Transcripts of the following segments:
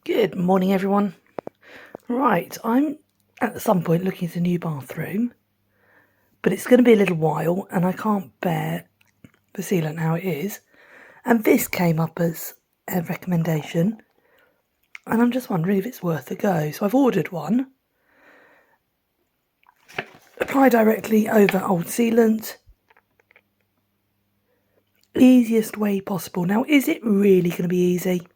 Good morning, everyone. Right, I'm at some point looking at a new bathroom, but it's going to be a little while and I can't bear the sealant how it is. And this came up as a recommendation and I'm just wondering if it's worth a go. So I've ordered one. Apply directly over old sealant. Easiest way possible. Now, is it really going to be easy?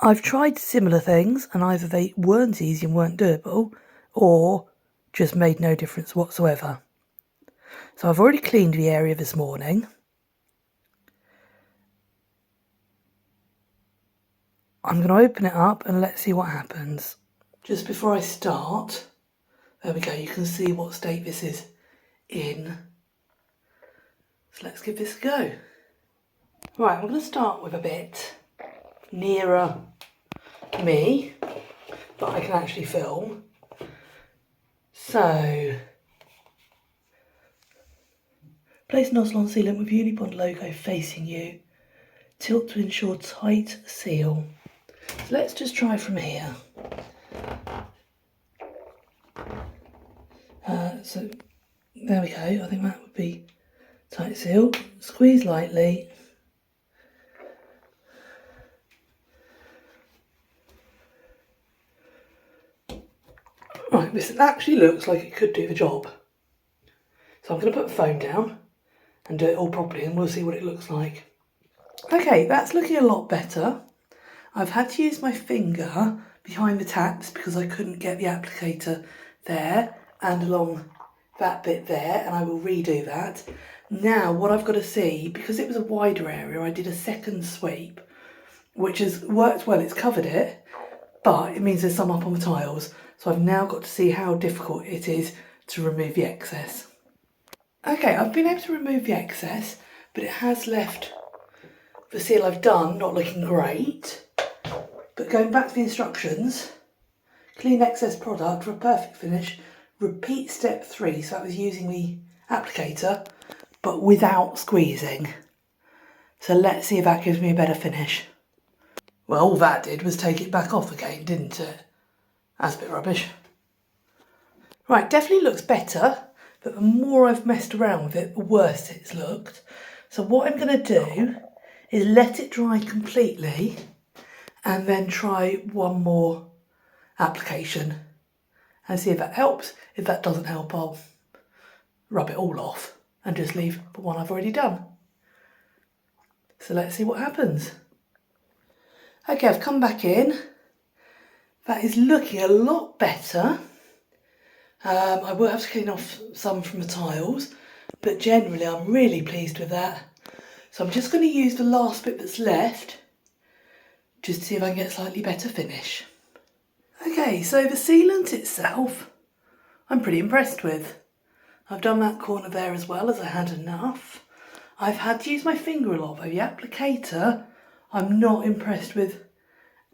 I've tried similar things and either they weren't easy and weren't doable or just made no difference whatsoever. So I've already cleaned the area this morning. I'm going to open it up and let's see what happens. Just before I start, there we go, you can see what state this is in. So let's give this a go. Right, I'm going to start with a bit nearer me that I can actually film. So, place nozzle on sealant with Unibond logo facing you. Tilt to ensure tight seal. So let's just try from here. So there we go, I think that would be tight seal. Squeeze lightly. Right, this actually looks like it could do the job. So I'm going to put the phone down and do it all properly and we'll see what it looks like. Okay, that's looking a lot better. I've had to use my finger behind the taps because I couldn't get the applicator there and along that bit there, and I will redo that. Now what I've got to see, because it was a wider area, I did a second sweep, which has worked well, it's covered it, but it means there's some up on the tiles. So I've now got to see how difficult it is to remove the excess. Okay, I've been able to remove the excess, but it has left the seal I've done not looking great. But going back to the instructions, clean excess product for a perfect finish, repeat step 3, so that was using the applicator, but without squeezing. So let's see if that gives me a better finish. Well, all that did was take it back off again, didn't it? That's a bit rubbish. Right, definitely looks better, but the more I've messed around with it, the worse it's looked. So what I'm going to do is let it dry completely and then try one more application and see if that helps. If that doesn't help, I'll rub it all off and just leave the one I've already done. So let's see what happens. Okay, I've come back in. That is looking a lot better. I will have to clean off some from the tiles, but generally I'm really pleased with that. So I'm just going to use the last bit that's left just to see if I can get a slightly better finish. Okay, so the sealant itself, I'm pretty impressed with. I've done that corner there as well, as I had enough. I've had to use my finger a lot though. The applicator, I'm not impressed with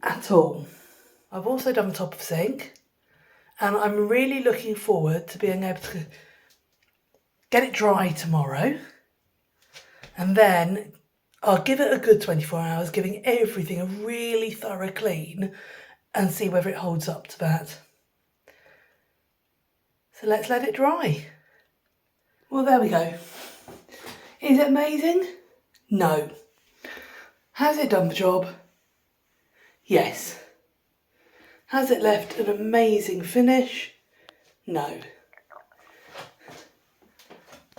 at all. I've also done the top of the sink, and I'm really looking forward to being able to get it dry tomorrow, and then I'll give it a good 24 hours, giving everything a really thorough clean and see whether it holds up to that. So let's let it dry. Well, there we go. Is it amazing? No. Has it done the job? Yes. Has it left an amazing finish? No.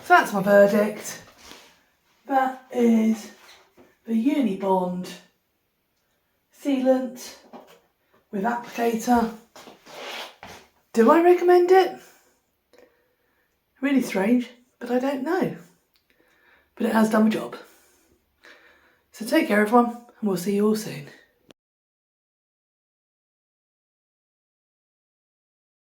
So that's my verdict. That is the Unibond sealant with applicator. Do I recommend it? Really strange, but I don't know. But it has done the job. So take care everyone, and we'll see you all soon.